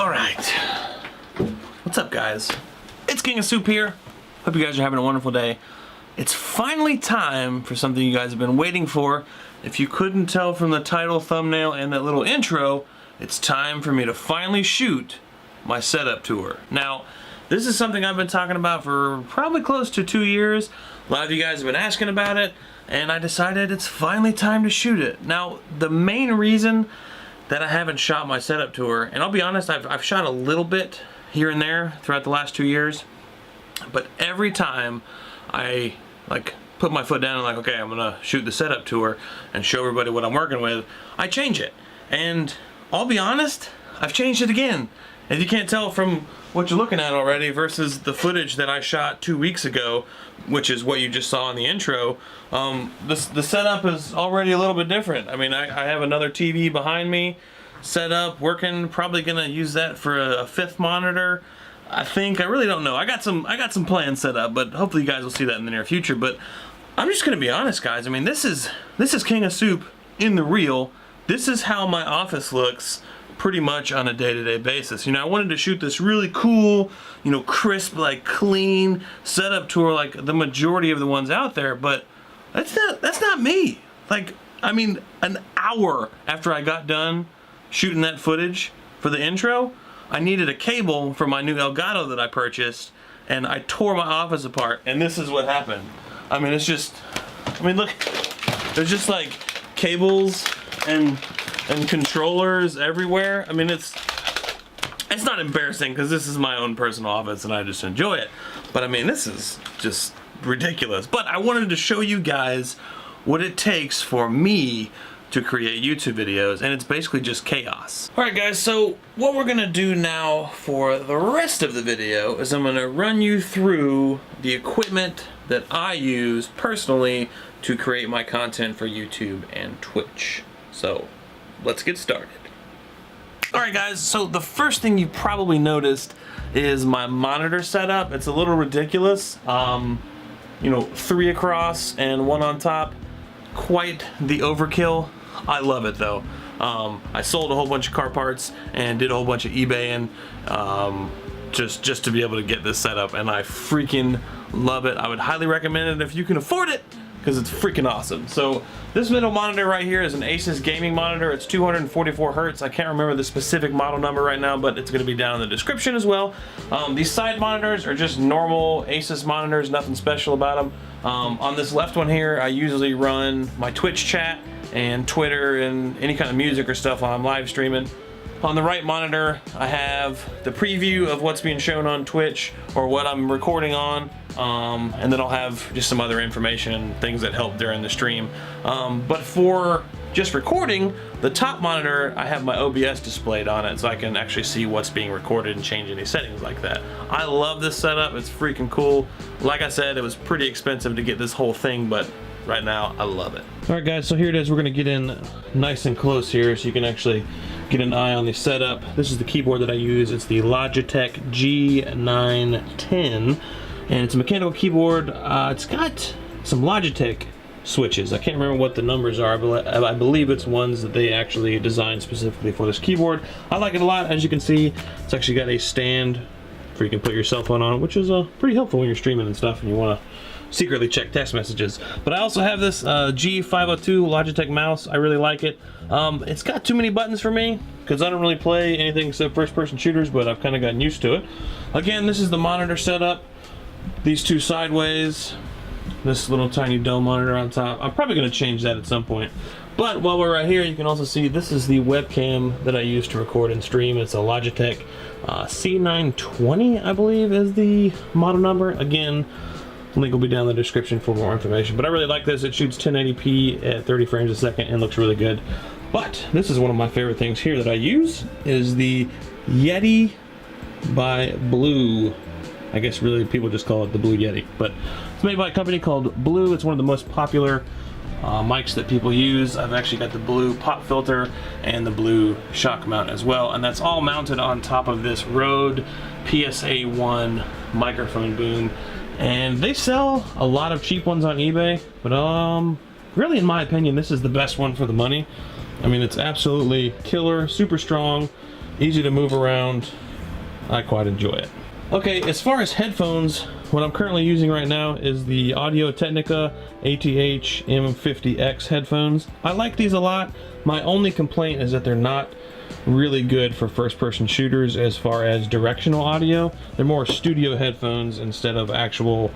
Alright. What's up, guys? It's King of Soup here. Hope you guys are having a wonderful day. It's finally time for something you guys have been waiting for. If you couldn't tell from the title, thumbnail, and that little intro, it's time for me to finally shoot my setup tour. Now, this is something I've been talking about for probably close to 2 years. A lot of you guys have been asking about it, and I decided it's finally time to shoot it. Now, the main reason that I haven't shot my setup tour, and I'll be honest, I've shot a little bit here and there throughout the last 2 years, but every time I put my foot down and okay, I'm gonna shoot the setup tour and show everybody what I'm working with, I change it. And I'll be honest, I've changed it again. As you can't tell from what you're looking at already versus the footage that I shot 2 weeks ago, which is what you just saw in the intro, the setup is already a little bit different. I mean, I have another TV behind me set up, working, probably gonna use that for a fifth monitor. I think, I really don't know. I got some plans set up, but hopefully you guys will see that in the near future. But I'm just gonna be honest, guys. I mean, this is King of Soup in the real. This is how my office looks pretty much on a day-to-day basis. You know, I wanted to shoot this really cool, you know, crisp, clean setup tour like the majority of the ones out there, but that's not me. I mean, an hour after I got done shooting that footage for the intro, I needed a cable for my new Elgato that I purchased, and I tore my office apart, and this is what happened. I mean, it's just, I mean, look, there's just cables and controllers everywhere. I mean, it's not embarrassing because this is my own personal office and I just enjoy it. But I mean, this is just ridiculous. But I wanted to show you guys what it takes for me to create YouTube videos, and it's basically just chaos. Alright guys, so what we're gonna do now for the rest of the video is I'm gonna run you through the equipment that I use personally to create my content for YouTube and Twitch. So let's get started. Alright guys, so the first thing you probably noticed is my monitor setup. It's a little ridiculous. You know, 3 across and 1 on top. Quite the overkill. I love it though. I sold a whole bunch of car parts and did a whole bunch of eBaying just to be able to get this set up, and I freaking love it. I would highly recommend it if you can afford it, because it's freaking awesome. So this middle monitor right here is an Asus gaming monitor. It's 244 hertz. I can't remember the specific model number right now, but it's going to be down in the description as well. These side monitors are just normal Asus monitors, nothing special about them. On this left one here, I usually run my Twitch chat and Twitter and any kind of music or stuff while I'm live streaming. On the right monitor, I have the preview of what's being shown on Twitch or what I'm recording on, and then I'll have just some other information, things that help during the stream. But for just recording, the top monitor, I have my OBS displayed on it so I can actually see what's being recorded and change any settings like that. I love this setup, it's freaking cool. Like I said, it was pretty expensive to get this whole thing, but right now I love it. Alright guys, so here it is. We're gonna get in nice and close here so you can actually get an eye on the setup. This is the keyboard that I use. It's the Logitech G910, and it's a mechanical keyboard. It's got some Logitech switches. I can't remember what the numbers are, but I believe it's ones that they actually designed specifically for this keyboard. I like it a lot. As you can see, it's actually got a stand where you can put your cell phone on it, which is pretty helpful when you're streaming and stuff and you want to secretly check text messages. But I also have this G502 Logitech mouse. I really like it. It's got too many buttons for me because I don't really play anything except first-person shooters, but I've kind of gotten used to it. Again, this is the monitor setup. These two sideways, this little tiny Dell monitor on top. I'm probably going to change that at some point. But while we're right here, you can also see this is the webcam that I use to record and stream. It's a Logitech C920, I believe is the model number. Again, link will be down in the description for more information. But I really like this. It shoots 1080p at 30 frames a second and looks really good. But this is one of my favorite things here that I use is the Yeti by Blue. I guess really people just call it the Blue Yeti. But it's made by a company called Blue. It's one of the most popular mics that people use. I've actually got the blue pop filter and the blue shock mount as well. And that's all mounted on top of this Rode Psa1 microphone boom. And they sell a lot of cheap ones on eBay, but really in my opinion this is the best one for the money. I mean, it's absolutely killer, super strong. easy to move around. I quite enjoy it. Okay, as far as headphones, what I'm currently using right now is the Audio-Technica ATH M50X headphones. I like these a lot. My only complaint is that they're not really good for first-person shooters as far as directional audio. They're more studio headphones instead of actual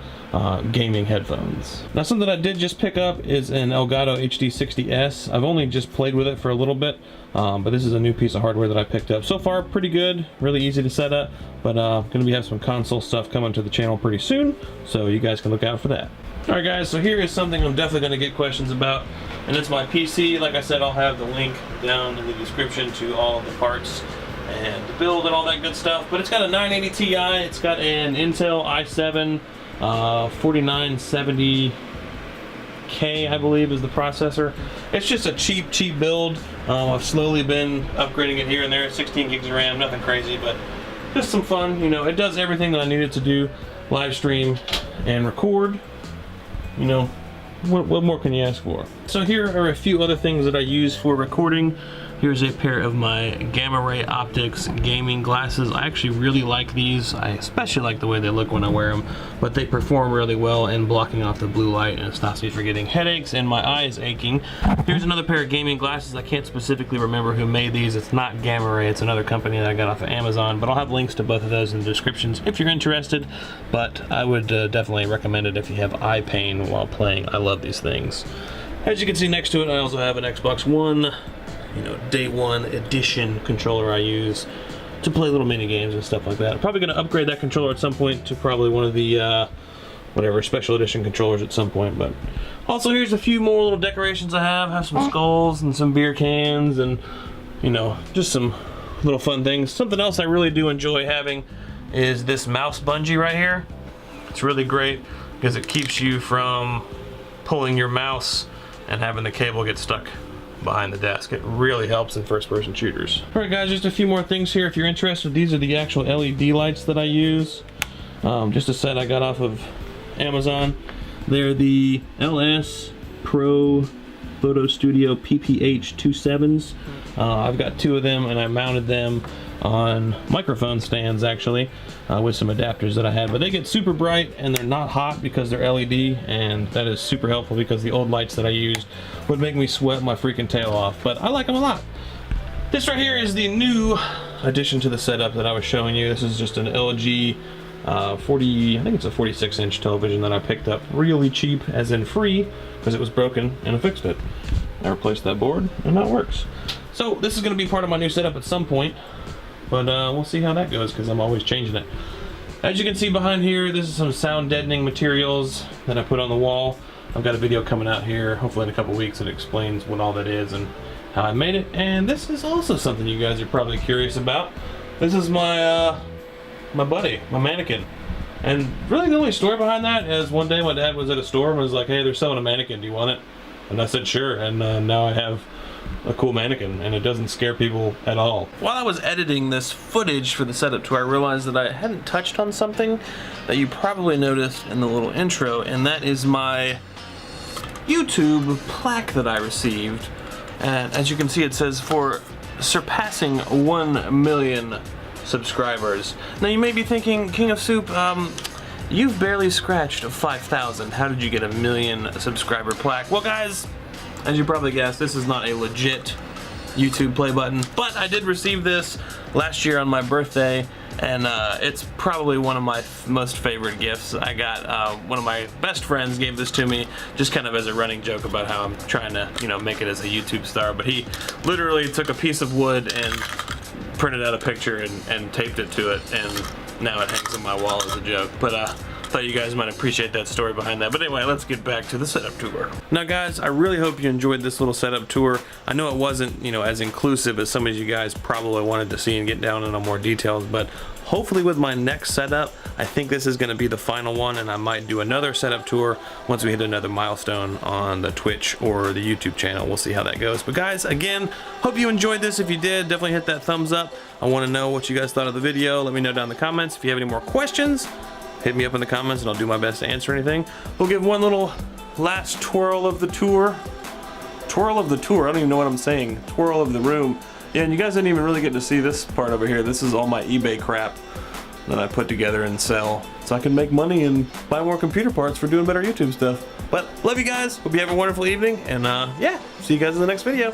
gaming headphones. Now, something I did just pick up is an Elgato HD60S. I've only just played with it for a little bit, but this is a new piece of hardware that I picked up. So far, pretty good, really easy to set up, but gonna have some console stuff coming to the channel pretty soon, so you guys can look out for that. Alright guys, so here is something I'm definitely going to get questions about, and it's my PC. Like I said, I'll have the link down in the description to all of the parts and the build and all that good stuff. But it's got a 980 Ti, it's got an Intel i7 4970K, I believe is the processor. It's just a cheap build. I've slowly been upgrading it here and there, 16 gigs of RAM, nothing crazy, but just some fun. You know, it does everything that I needed to do, live stream and record. You know, what more can you ask for? So here are a few other things that I use for recording. Here's a pair of my Gamma Ray Optics gaming glasses. I actually really like these. I especially like the way they look when I wear them, but they perform really well in blocking off the blue light, and it stops me from getting headaches and my eyes aching. Here's another pair of gaming glasses. I can't specifically remember who made these. It's not Gamma Ray, it's another company that I got off of Amazon, but I'll have links to both of those in the descriptions if you're interested. But I would definitely recommend it if you have eye pain while playing. I love these things. As you can see next to it, I also have an Xbox One, you know, Day 1 Edition controller I use to play little mini games and stuff like that. I'm probably going to upgrade that controller at some point to probably one of the whatever special edition controllers at some point. But also here's a few more little decorations I have some skulls and some beer cans and, you know, just some little fun things. Something else I really do enjoy having is this mouse bungee right here. It's really great because it keeps you from pulling your mouse and having the cable get stuck behind the desk. It really helps in first-person shooters. Alright guys, just a few more things here if you're interested. These are the actual LED lights that I use. Just a set I got off of Amazon. They're the LS Pro Photo Studio PPH 27s. I've got two of them and I mounted them on microphone stands actually with some adapters that I had, but they get super bright and they're not hot because they're LED, and that is super helpful because the old lights that I used would make me sweat my freaking tail off, but I like them a lot. This right here is the new addition to the setup that I was showing you. This is just an LG 40, I think it's a 46-inch television that I picked up really cheap, as in free, because it was broken and I fixed it. I replaced that board and that works. So this is going to be part of my new setup at some point, but we'll see how that goes because I'm always changing it. As you can see behind here, this is some sound deadening materials that I put on the wall. I've got a video coming out here, hopefully in a couple weeks, that explains what all that is and how I made it. And this is also something you guys are probably curious about. This is my my buddy, my mannequin. And really the only story behind that is one day my dad was at a store and was like, hey, they're selling a mannequin, do you want it? And I said sure, and now I have a cool mannequin, and it doesn't scare people at all. While I was editing this footage for the setup tour, I realized that I hadn't touched on something that you probably noticed in the little intro, and that is my YouTube plaque that I received. And as you can see, it says for surpassing 1 million subscribers. Now you may be thinking, King of Soup, you've barely scratched 5,000. How did you get a 1 million subscriber plaque? Well guys, as you probably guessed, this is not a legit YouTube play button, but I did receive this last year on my birthday, and it's probably one of my most favorite gifts. I got one of my best friends gave this to me just kind of as a running joke about how I'm trying to, you know, make it as a YouTube star, but he literally took a piece of wood and printed out a picture and taped it to it, and now it hangs on my wall as a joke. But thought you guys might appreciate that story behind that. But anyway, let's get back to the setup tour. Now guys, I really hope you enjoyed this little setup tour. I know it wasn't, you know, as inclusive as some of you guys probably wanted to see and get down into more details, but hopefully with my next setup, I think this is going to be the final one, and I might do another setup tour once we hit another milestone on the Twitch or the YouTube channel. We'll see how that goes. But guys, again, hope you enjoyed this. If you did, definitely hit that thumbs up. I want to know what you guys thought of the video. Let me know down in the comments. If you have any more questions, hit me up in the comments and I'll do my best to answer anything. We'll give one little last twirl of the tour. Twirl of the tour, I don't even know what I'm saying. Twirl of the room. Yeah, and you guys didn't even really get to see this part over here. This is all my eBay crap that I put together and sell, so I can make money and buy more computer parts for doing better YouTube stuff. But love you guys. Hope you have a wonderful evening, and yeah, see you guys in the next video.